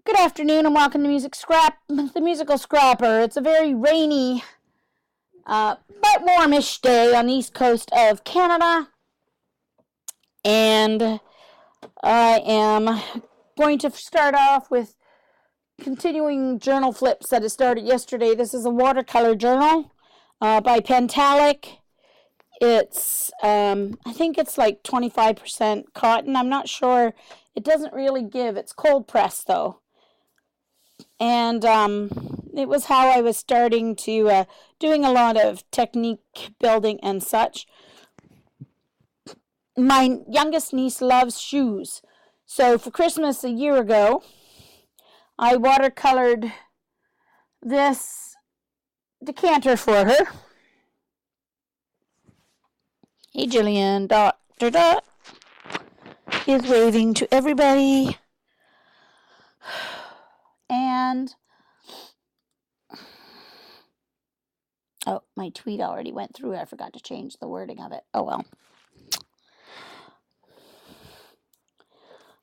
Good afternoon and welcome to the Musical Scrapper. It's a very rainy but warmish day on the east coast of Canada. And I am going to start off with continuing journal flips that I started yesterday. This is a watercolor journal by Pentalic. It's, I think it's like 25% cotton. I'm not sure. It doesn't really give. It's cold press though. And it was how I was starting to doing a lot of technique building and such. My youngest niece loves shoes. So for Christmas a year ago, I watercolored this decanter for her. Hey, Jillian, Dr. Dot is waving to everybody. And oh, my tweet already went through. I forgot to change the wording of it. Oh, well.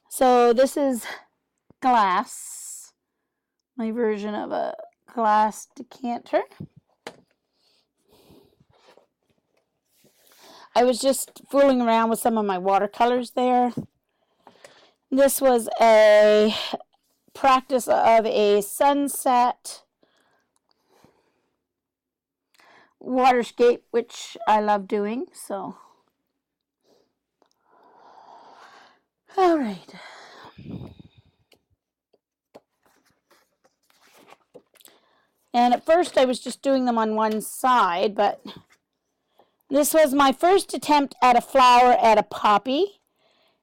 So this is glass, my version of a glass decanter. I was just fooling around with some of my watercolors there. This was a practice of a sunset waterscape, which I love doing, so. All right. And at first I was just doing them on one side, but this was my first attempt at a flower at a poppy.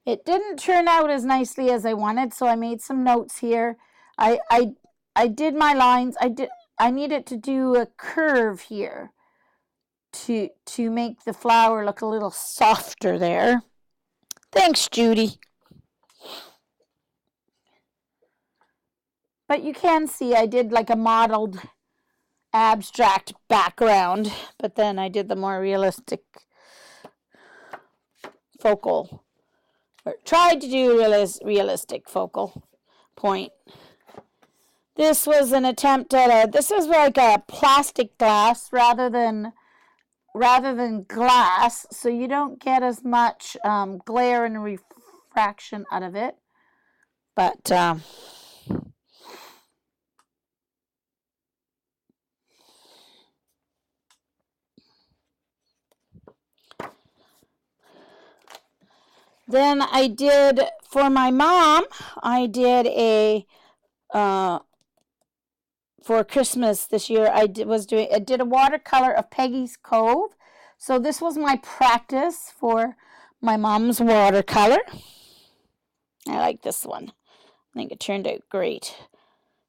It didn't turn out as nicely as I wanted, so I made some notes here. I did my lines. I needed to do a curve here to make the flower look a little softer there. Thanks, Judy. But you can see I did like a modeled abstract background, but then I did the more realistic focal, or tried to do realistic focal point. This was an attempt at this is like a plastic glass rather than glass, so you don't get as much glare and refraction out of it. But then I did, for my mom, I did a, for Christmas this year, I did a watercolor of Peggy's Cove. So this was my practice for my mom's watercolor. I like this one. I think it turned out great.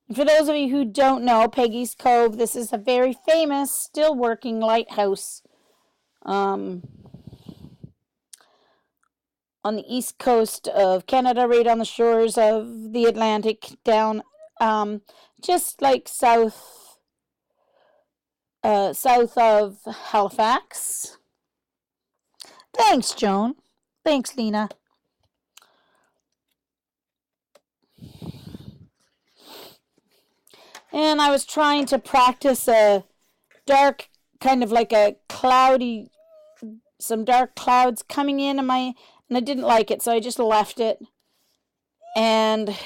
And for those of you who don't know, Peggy's Cove, this is a very famous, still working lighthouse on the east coast of Canada, right on the shores of the Atlantic, down just like south of Halifax. Thanks, Joan. Thanks, Lena. And I was trying to practice a dark, kind of like a cloudy, some dark clouds coming in, and I didn't like it, so I just left it and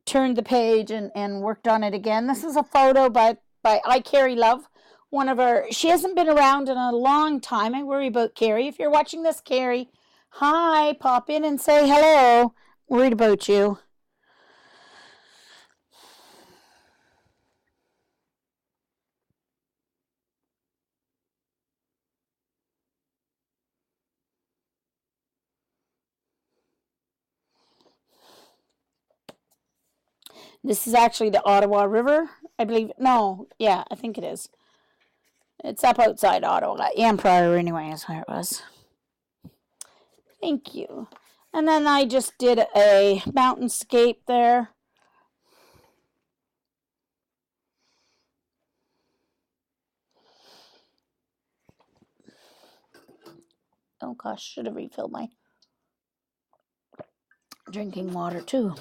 turned the page and worked on it again. This is a photo by I Carrie Love, one of her. She hasn't been around in a long time. I worry about Carrie. If you're watching this, Carrie, hi, pop in and say hello. Worried about you. This is actually the Ottawa River, I believe. No, yeah, I think it is. It's up outside Ottawa. Pryor, anyway, is where it was. Thank you. And then I just did a mountainscape there. Oh gosh, should have refilled my drinking water too.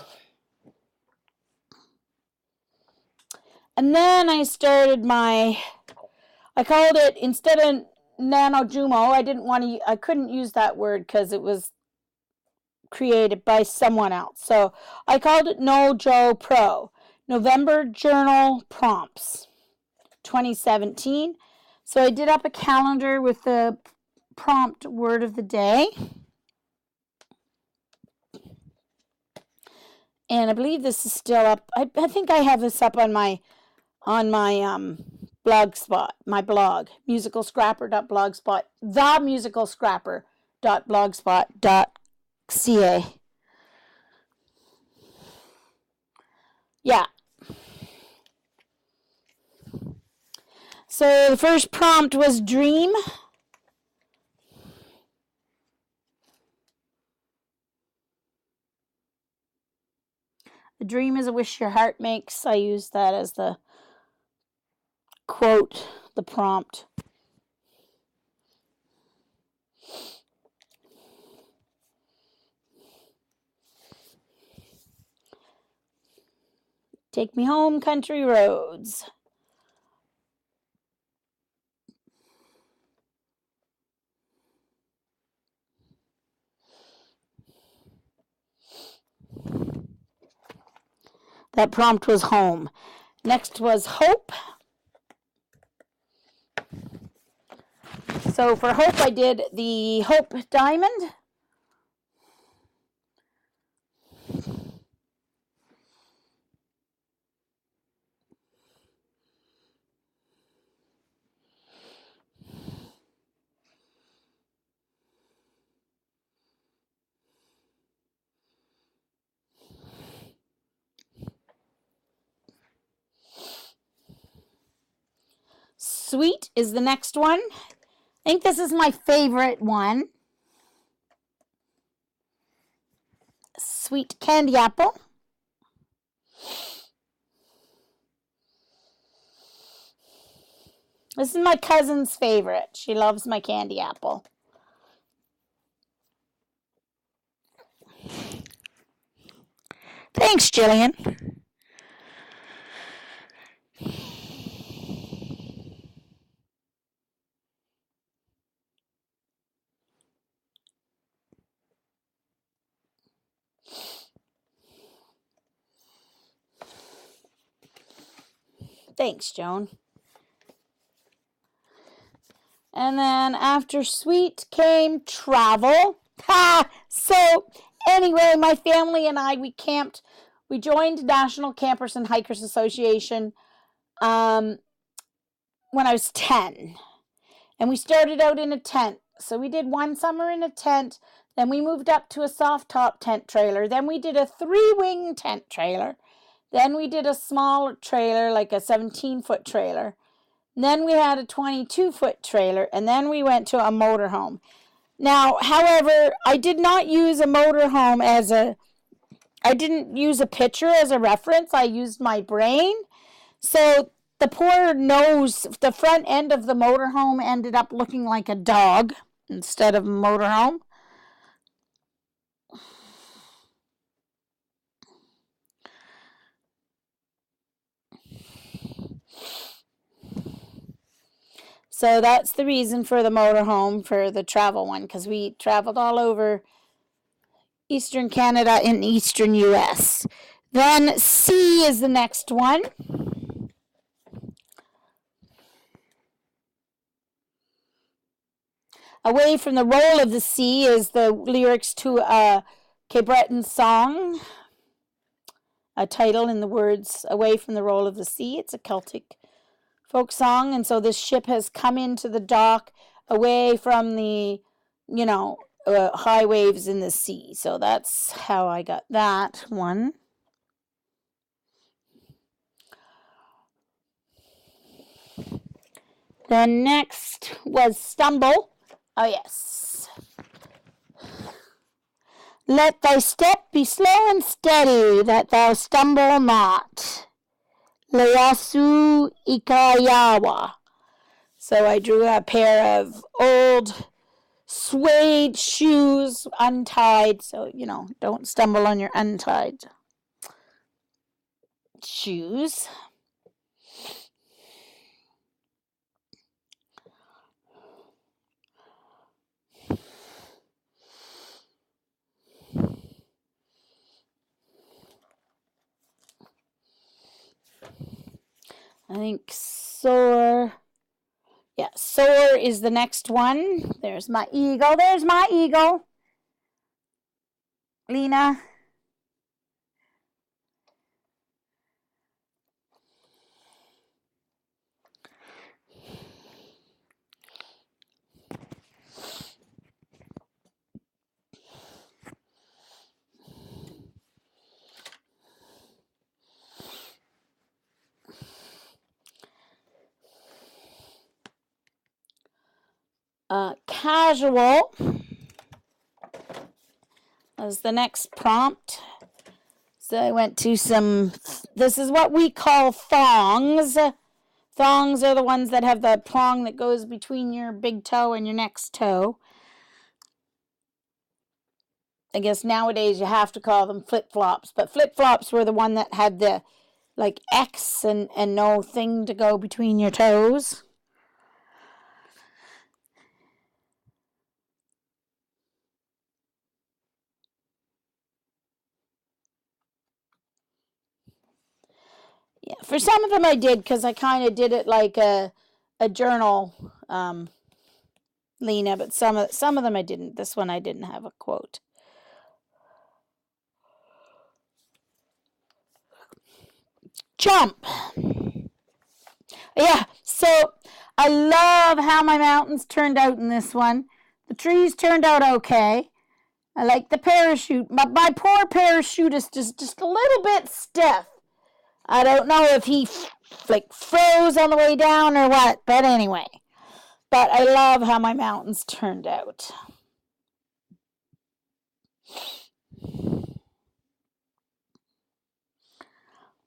And then I started I called it, instead of Nano Jumo, I couldn't use that word because it was created by someone else. So I called it No Joe Pro, November Journal Prompts 2017. So I did up a calendar with the prompt word of the day. And I believe this is still up. I think I have this up on my blogspot, my blog, musicalscrapper.blogspot, themusicalscrapper.blogspot.ca. Yeah. So the first prompt was dream. A dream is a wish your heart makes. I use that as the quote, the prompt. Take me home, country roads. That prompt was home. Next was hope. So for hope, I did the hope diamond. Sweet is the next one. I think this is my favorite one. Sweet candy apple. This is my cousin's favorite. She loves my candy apple. Thanks, Jillian. Thanks, Joan. And then after sweet came travel. Ha! So anyway, my family and I, we camped. We joined National Campers and Hikers Association when I was 10. And we started out in a tent. So we did one summer in a tent. Then we moved up to a soft top tent trailer. Then we did a 3-wing tent trailer. Then we did a small trailer, like a 17-foot trailer. Then we had a 22-foot trailer, and then we went to a motorhome. Now, however, I did not use a motorhome I didn't use a picture as a reference. I used my brain. So the poor nose, the front end of the motorhome ended up looking like a dog instead of a motorhome. So that's the reason for the motorhome for the travel one, because we traveled all over Eastern Canada and Eastern US. Then C is the next one. Away from the Roll of the Sea is the lyrics to a Cape Breton song. A title in the words, Away from the Roll of the Sea. It's a Celtic folk song. And so this ship has come into the dock away from the, high waves in the sea. So that's how I got that one. Then next was stumble. Oh, yes. Let thy step be slow and steady, that thou stumble not. Leasu Ikayawa. So I drew a pair of old suede shoes, untied. So, don't stumble on your untied shoes. I think Soar. Yeah, Soar is the next one. There's my eagle. There's my eagle. Lena. Casual was the next prompt. So I went to this is what we call thongs. Thongs are the ones that have the prong that goes between your big toe and your next toe. I guess nowadays you have to call them flip-flops, but flip-flops were the one that had the like X and no thing to go between your toes. Yeah, for some of them I did because I kind of did it like a journal, Lena, but some of them I didn't. This one I didn't have a quote. Jump. Yeah, so I love how my mountains turned out in this one. The trees turned out okay. I like the parachute, but my poor parachute is just a little bit stiff. I don't know if he like froze on the way down or what, but anyway. But I love how my mountains turned out.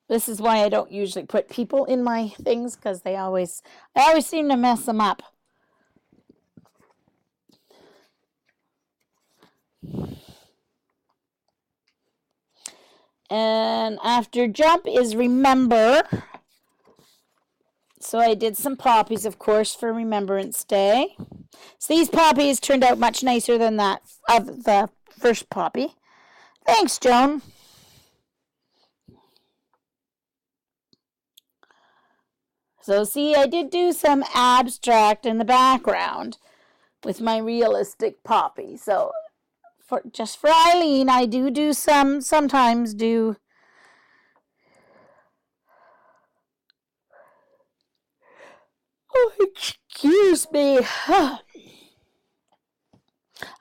This is why I don't usually put people in my things because I always seem to mess them up. And after jump is remember. So I did some poppies, of course, for Remembrance Day. So these poppies turned out much nicer than that of the first poppy. Thanks, Joan. So see, I did do some abstract in the background with my realistic poppy. So just for Eileen, I do sometimes do. Oh, excuse me.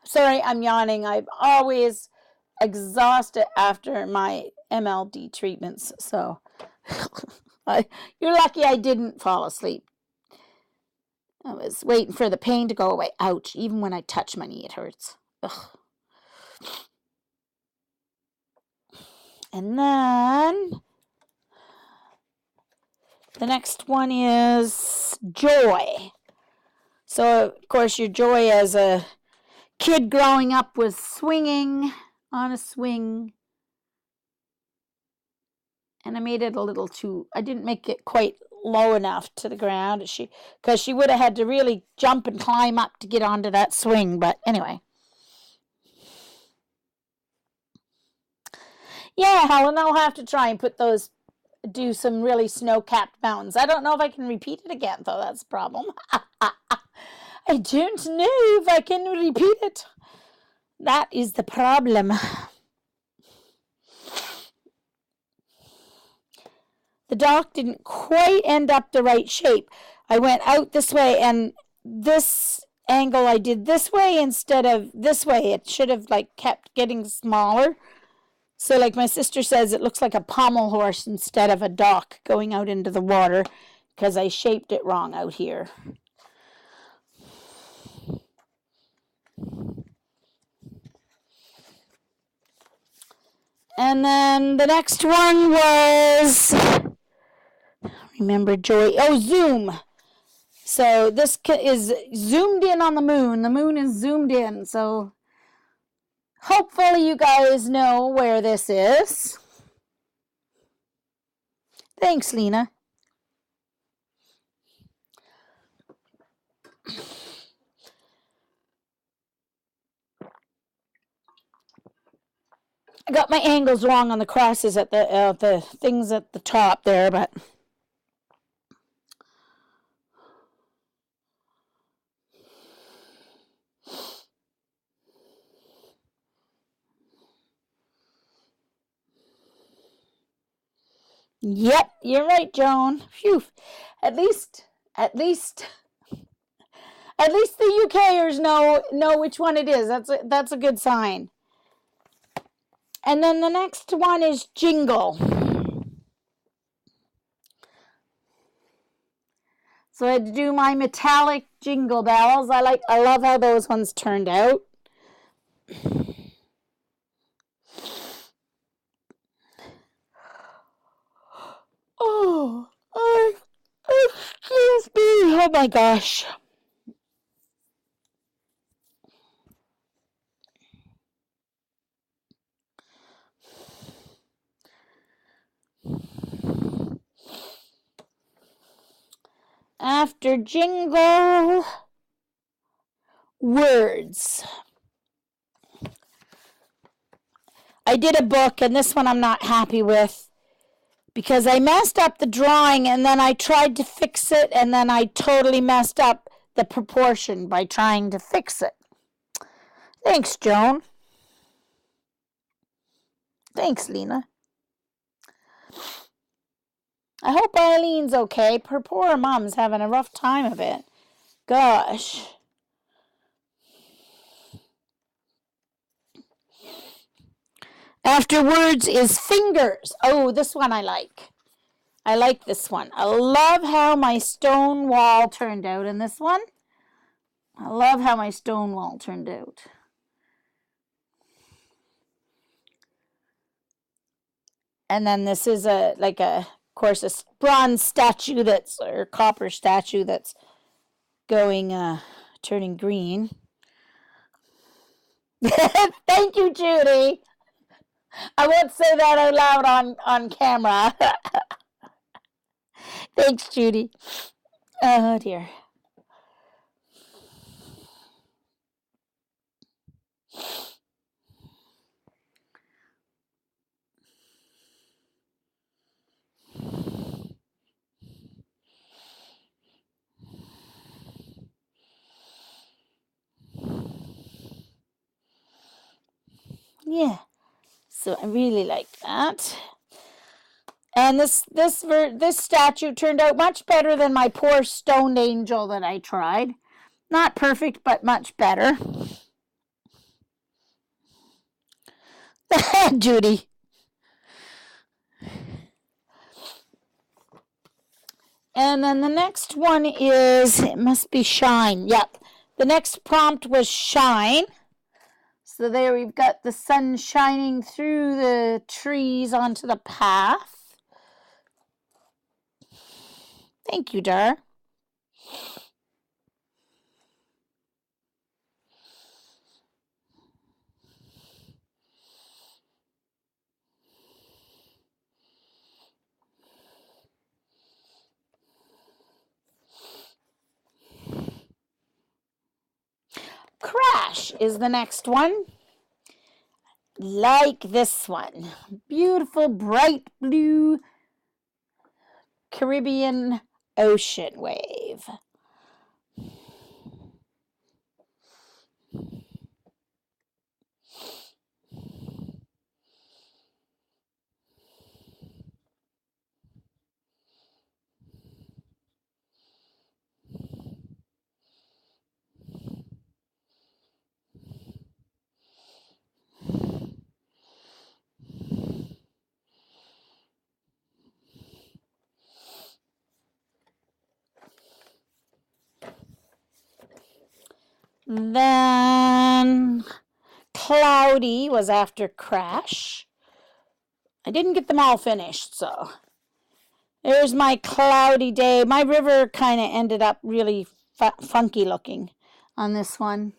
Sorry, I'm yawning. I'm always exhausted after my MLD treatments. So you're lucky I didn't fall asleep. I was waiting for the pain to go away. Ouch, even when I touch my knee, it hurts. Ugh. And then the next one is joy. So, of course, your joy as a kid growing up was swinging on a swing. And I made it a little too, I didn't make it quite low enough to the ground. Because she would have had to really jump and climb up to get onto that swing. But anyway. Yeah, Helen, I'll have to try and do some really snow-capped mountains. I don't know if I can repeat it again, though. That's the problem. I don't know if I can repeat it. That is the problem. The dock didn't quite end up the right shape. I went out this way, and this angle I did this way instead of this way. It should have like kept getting smaller. So like my sister says, it looks like a pommel horse instead of a dock going out into the water because I shaped it wrong out here. And then the next one was, remember joy, zoom. So this is zoomed in on the moon. The moon is zoomed in. So hopefully you guys know where this is. Thanks, Lena. I got my angles wrong on the crosses at the things at the top there, but Yep, you're right, Joan. Phew. At least, at least, at least the UKers know which one it is. That's a good sign. And then the next one is Jingle. So I had to do my metallic jingle bells. I love how those ones turned out. Oh, excuse me. Oh my gosh. After jingle, words. I did a book, and this one I'm not happy with because I messed up the drawing, and then I tried to fix it, and then I totally messed up the proportion by trying to fix it. Thanks, Joan. Thanks, Lena. I hope Eileen's okay. Her poor mom's having a rough time of it. Gosh. Afterwards is fingers. Oh, this one I like. I like this one. I love how my stone wall turned out in this one. I love how my stone wall turned out. And then this is of course, a bronze statue or copper statue that's going, turning green. Thank you, Judy. I won't say that out loud on camera. Thanks, Judy. Oh, dear. Yeah. So I really like that. And this statue turned out much better than my poor stone angel that I tried. Not perfect, but much better. Judy. And then the next one is, it must be shine. Yep. The next prompt was shine. So there we've got the sun shining through the trees onto the path. Thank you, Dar. Crash is the next one. Like this one. Beautiful, bright blue Caribbean ocean wave. Then cloudy was after crash. I didn't get them all finished, so there's my cloudy day. My river kind of ended up really funky looking on this one.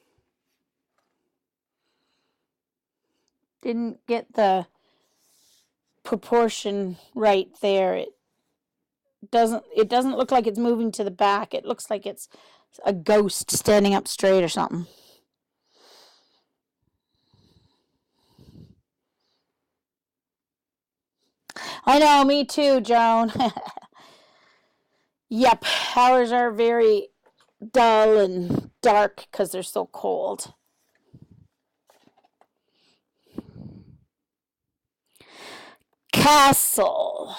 Didn't get the proportion right there. It doesn't look like it's moving to the back. It looks like it's a ghost standing up straight or something. I know, me too, Joan. Yep, ours are very dull and dark because they're so cold. Castle.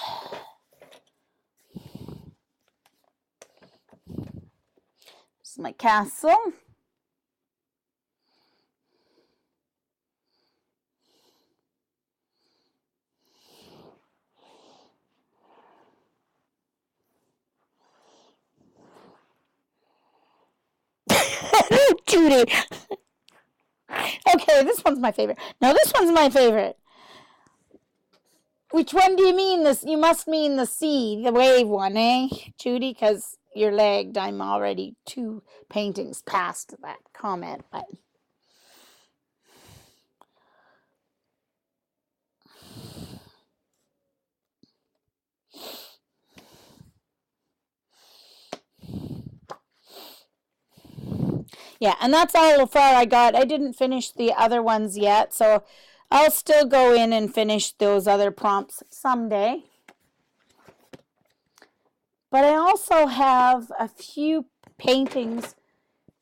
There's my castle. Judy. Okay, this one's my favorite. No, this one's my favorite. Which one do you mean? This you must mean the sea, the wave one, eh, Judy? Because you're lagged. I'm already 2 paintings past that comment, but yeah, and that's all far I got. I didn't finish the other ones yet, so I'll still go in and finish those other prompts someday. But I also have a few paintings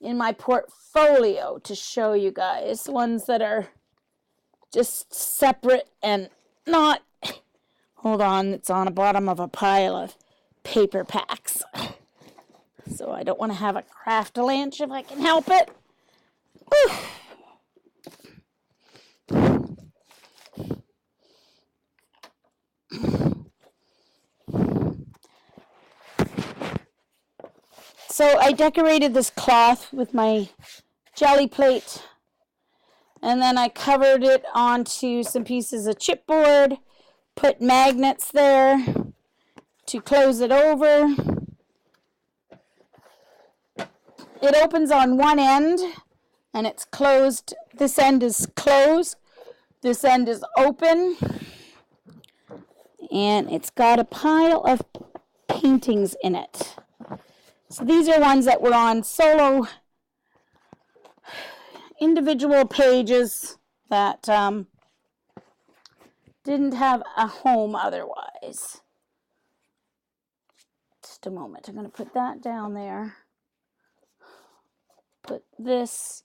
in my portfolio to show you guys, ones that are just separate and not, hold on, it's on the bottom of a pile of paper packs. So I don't want to have a craft lunch if I can help it. Whew. So I decorated this cloth with my jelly plate, and then I covered it onto some pieces of chipboard, put magnets there to close it over. It opens on one end and it's closed. This end is closed. This end is open. And it's got a pile of paintings in it. So these are ones that were on solo individual pages that didn't have a home otherwise. Just a moment. I'm going to put that down there. Put this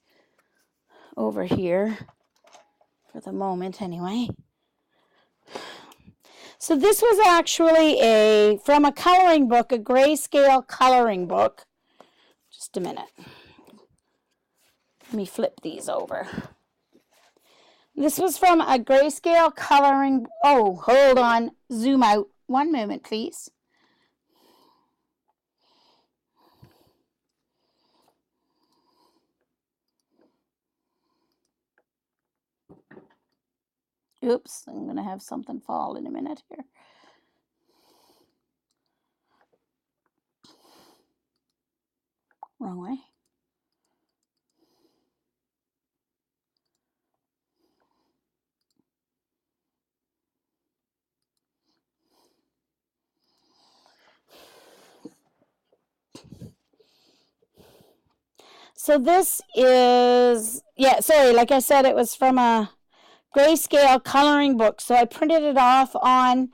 over here for the moment anyway. So this was actually from a coloring book, a grayscale coloring book. Just a minute. Let me flip these over. This was from a grayscale coloring, oh, hold on, zoom out. One moment, please. Oops, I'm going to have something fall in a minute here. Wrong way. So this is, yeah, sorry, like I said, it was from a grayscale coloring book. So I printed it off on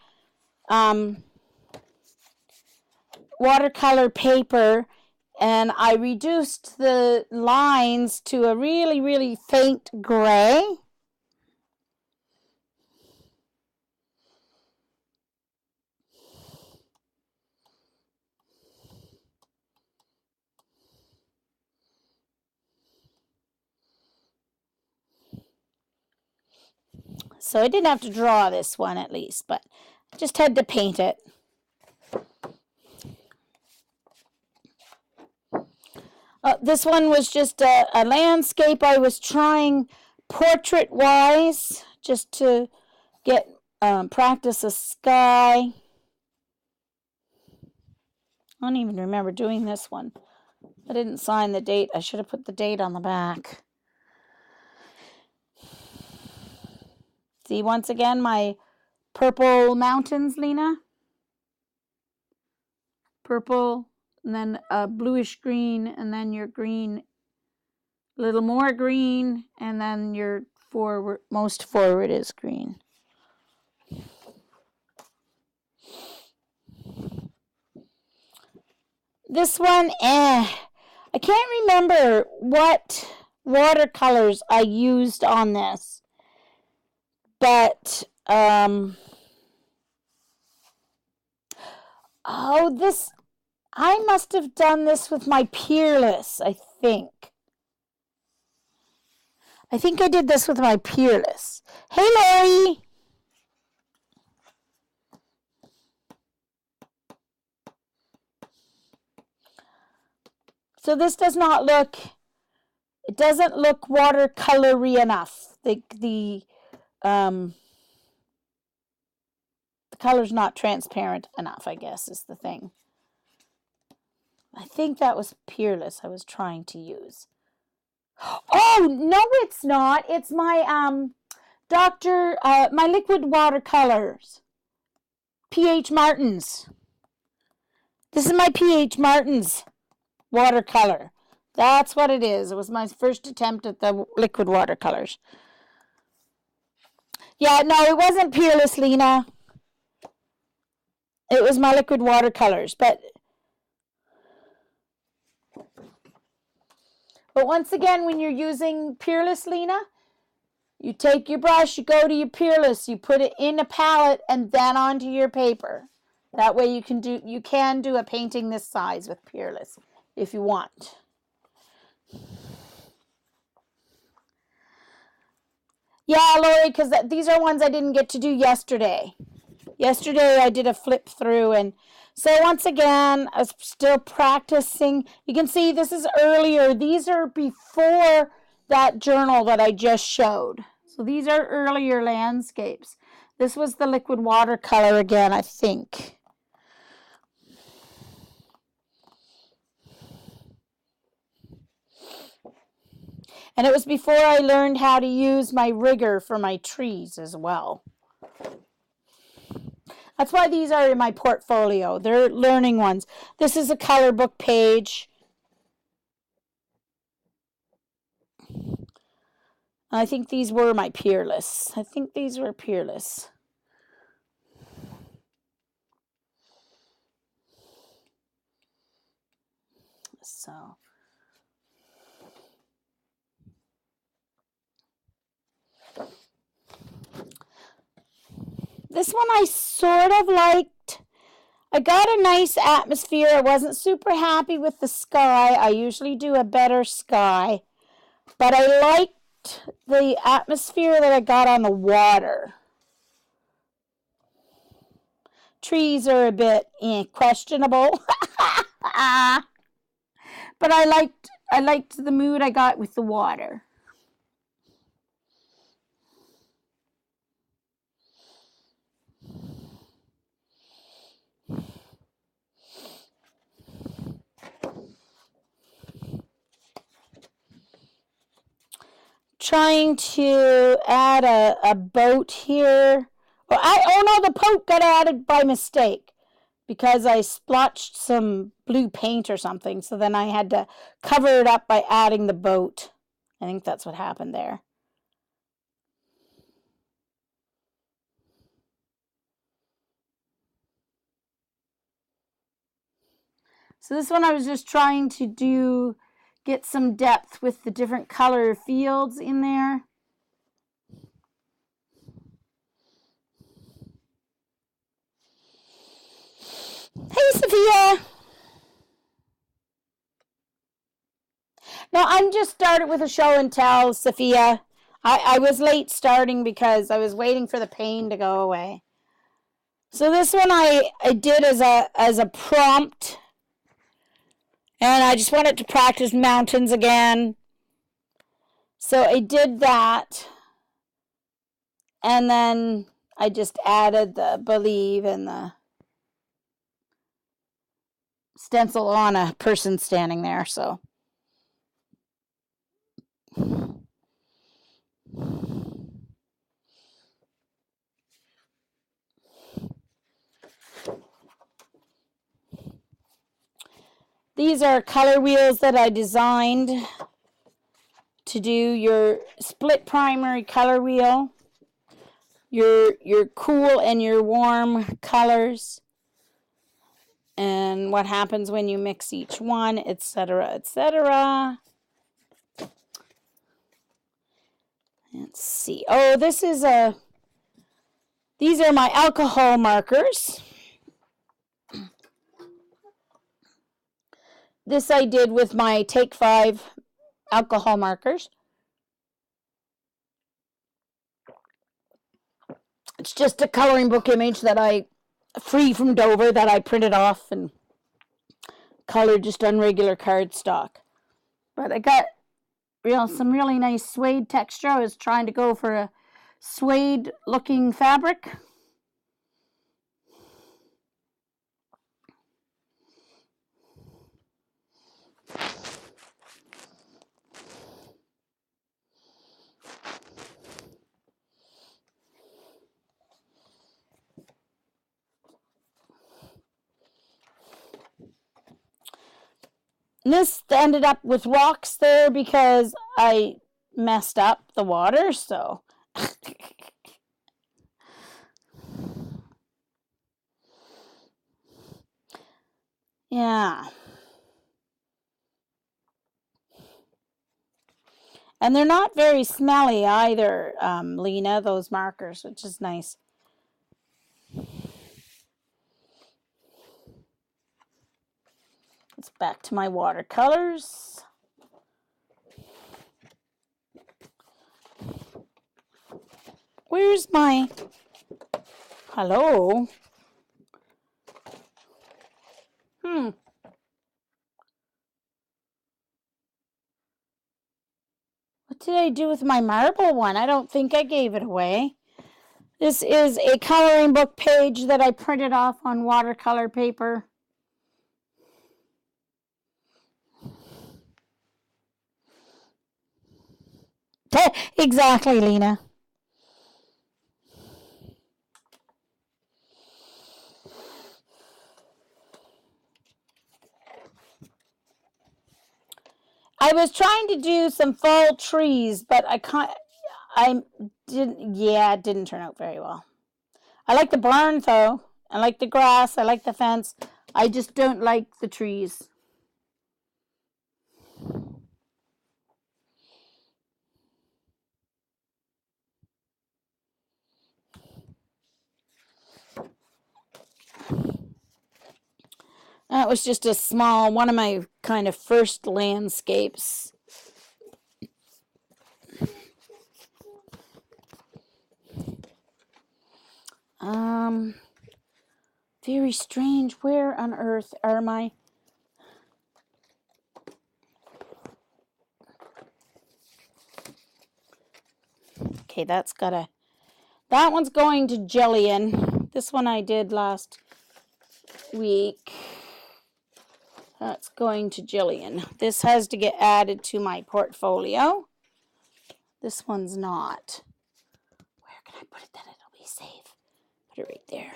watercolor paper, and I reduced the lines to a really, really faint gray. So I didn't have to draw this one at least, but I just had to paint it. This one was just a landscape. I was trying portrait-wise just to get practice a sky. I don't even remember doing this one. I didn't sign the date. I should have put the date on the back. See, once again, my purple mountains, Lena. Purple, and then a bluish green, and then your green, a little more green, and then your most forward is green. This one, I can't remember what watercolors I used on this, but I must have done this with my Peerless, I think. I think I did this with my Peerless. Hey, Larry! So this does not look, it doesn't look watercolory enough. The color's not transparent enough, I guess, is the thing. I think that was Peerless I was trying to use. Oh, no, it's not. It's my my liquid watercolors. P.H. Martin's. This is my P.H. Martin's watercolor. That's what it is. It was my first attempt at the liquid watercolors. Yeah, no, it wasn't Peerless, Lena. It was my liquid watercolors, but once again, when you're using Peerless, Lena, you take your brush, you go to your Peerless, you put it in a palette and then onto your paper. That way you can do a painting this size with Peerless if you want. Yeah, Lori, because these are ones I didn't get to do yesterday. Yesterday I did a flip through, and so once again, I'm still practicing. You can see this is earlier. These are before that journal that I just showed. So these are earlier landscapes. This was the liquid watercolor again, I think. And it was before I learned how to use my rigger for my trees as well. That's why these are in my portfolio. They're learning ones. This is a color book page. I think these were my Peerless. I think these were Peerless. So. This one I sort of liked. I got a nice atmosphere. I wasn't super happy with the sky. I usually do a better sky. But I liked the atmosphere that I got on the water. Trees are a bit questionable. But I liked the mood I got with the water. Trying to add a boat here. Oh no, the boat got added by mistake because I splotched some blue paint or something. So then I had to cover it up by adding the boat. I think that's what happened there. So this one I was just trying to get some depth with the different color fields in there. Hey, Sophia. No, I'm just started with a show and tell, Sophia. I was late starting because I was waiting for the pain to go away. So this one I did as a prompt. And I just wanted to practice mountains again. So I did that. And then I just added the believe and the stencil on a person standing there. So these are color wheels that I designed to do your split primary color wheel, your cool and your warm colors, and what happens when you mix each one, etc., etc. Let's see. Oh, these are my alcohol markers. This I did with my Take 5 alcohol markers. It's just a coloring book image that free from Dover, that I printed off and colored just on regular cardstock. But I got some really nice suede texture. I was trying to go for a suede looking fabric. And this ended up with rocks there because I messed up the water, so. Yeah. And they're not very smelly either, Lena, those markers, which is nice. It's back to my watercolors. Where's my... Hello? What did I do with my marble one? I don't think I gave it away. This is a coloring book page that I printed off on watercolor paper. Exactly, Lena. I was trying to do some fall trees, but it didn't turn out very well. I like the barn though. I like the grass. I like the fence. I just don't like the trees. That was just a small, one of my kind of first landscapes. Very strange. Where on earth are my... Okay, that one's going to Jillian. This one I did last week. That's going to Jillian. This has to get added to my portfolio. This one's not. Where can I put it that it'll be safe? Put it right there.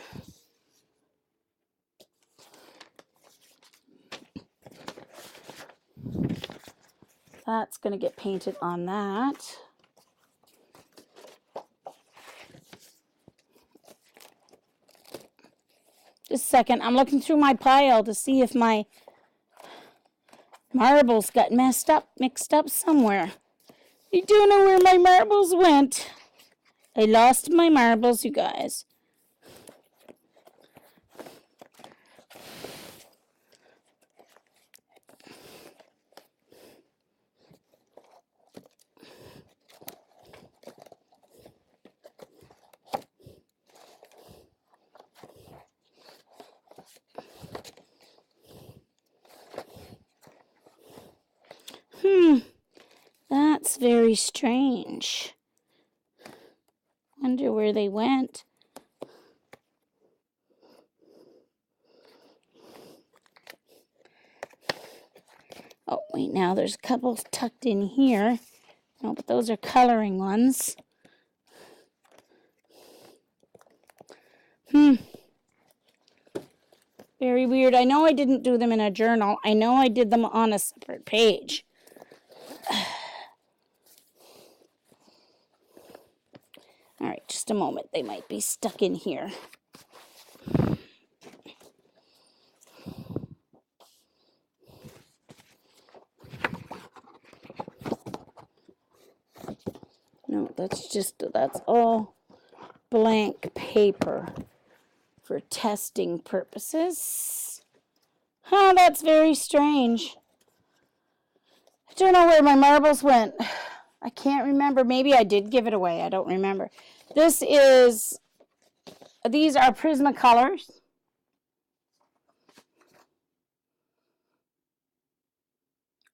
That's going to get painted on that. Just a second. I'm looking through my pile to see if my marbles got mixed up somewhere. I don't know where my marbles went. I lost my marbles, you guys. That's very strange. Wonder where they went. Oh, wait, now there's a couple tucked in here. No, but those are coloring ones. Very weird. I know I didn't do them in a journal. I know I did them on a separate page. All right, just a moment. They might be stuck in here. No, that's all blank paper for testing purposes. Oh, that's very strange. I don't know where my marbles went. I can't remember. Maybe I did give it away. I don't remember. These are Prismacolors.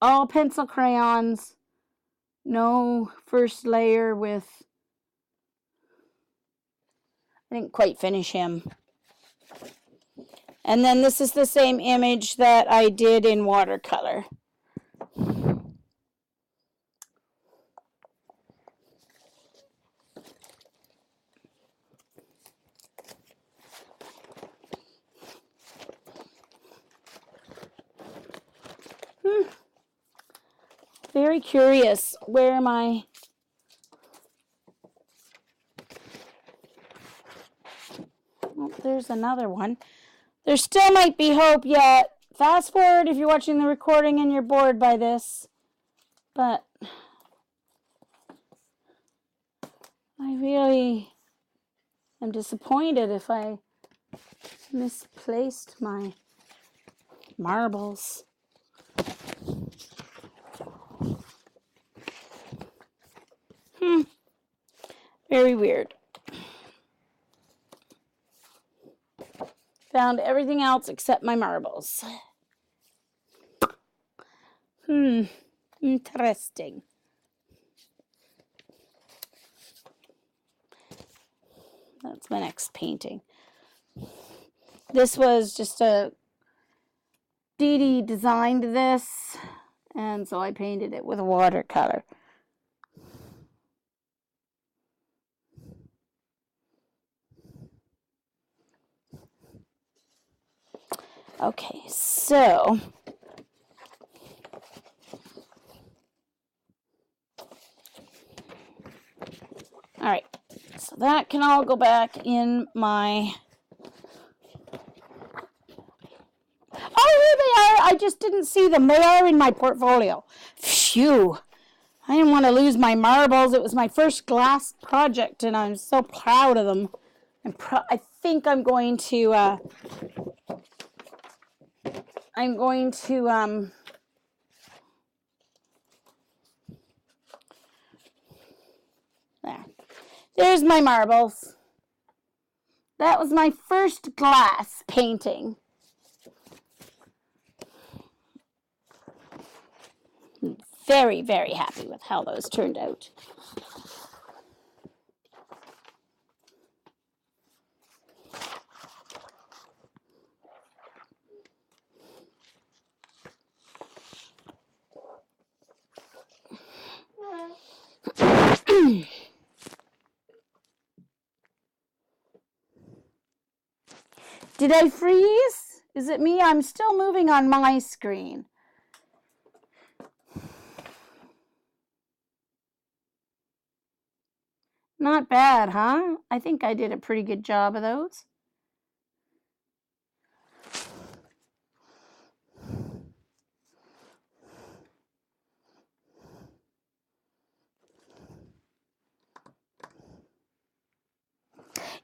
All pencil crayons. No first layer with... I didn't quite finish him. And then this is the same image that I did in watercolor. Very curious where my... Oh, there's another one. There still might be hope yet. Fast forward if you're watching the recording and you're bored by this. But I really am disappointed if I misplaced my marbles. Very weird. Found everything else except my marbles. Interesting. That's my next painting. This was just a... Dee Dee designed this, and so I painted it with watercolor. Okay, so all right, so that can all go back in my... Oh, here they are. I just didn't see them. They are in my portfolio. Phew. I didn't want to lose my marbles. It was my first glass project, and I'm so proud of them. I think I'm going to there. There's my marbles. That was my first glass painting. Very, very happy with how those turned out. Did I freeze? Is it me? I'm still moving on my screen. Not bad, huh? I think I did a pretty good job of those.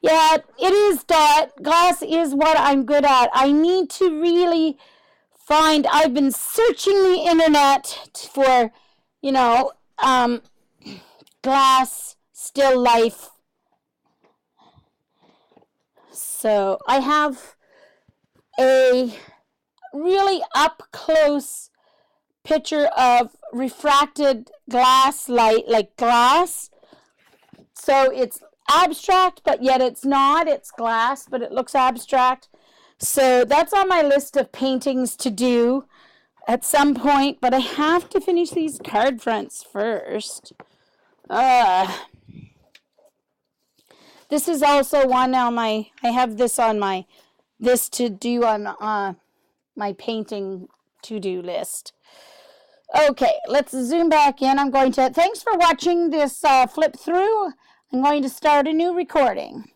Yeah, it is dot. Glass is what I'm good at. I need to really find... I've been searching the internet for, glass still life. So I have a really up close picture of refracted glass light, like glass. So it's abstract, but yet it's not. It's glass, but it looks abstract. So that's on my list of paintings to do at some point, but I have to finish these card fronts first. This is also one on my... I have this on my... This to do on my painting to-do list. Okay, let's zoom back in. I'm going to... Thanks for watching this flip through. I'm going to start a new recording.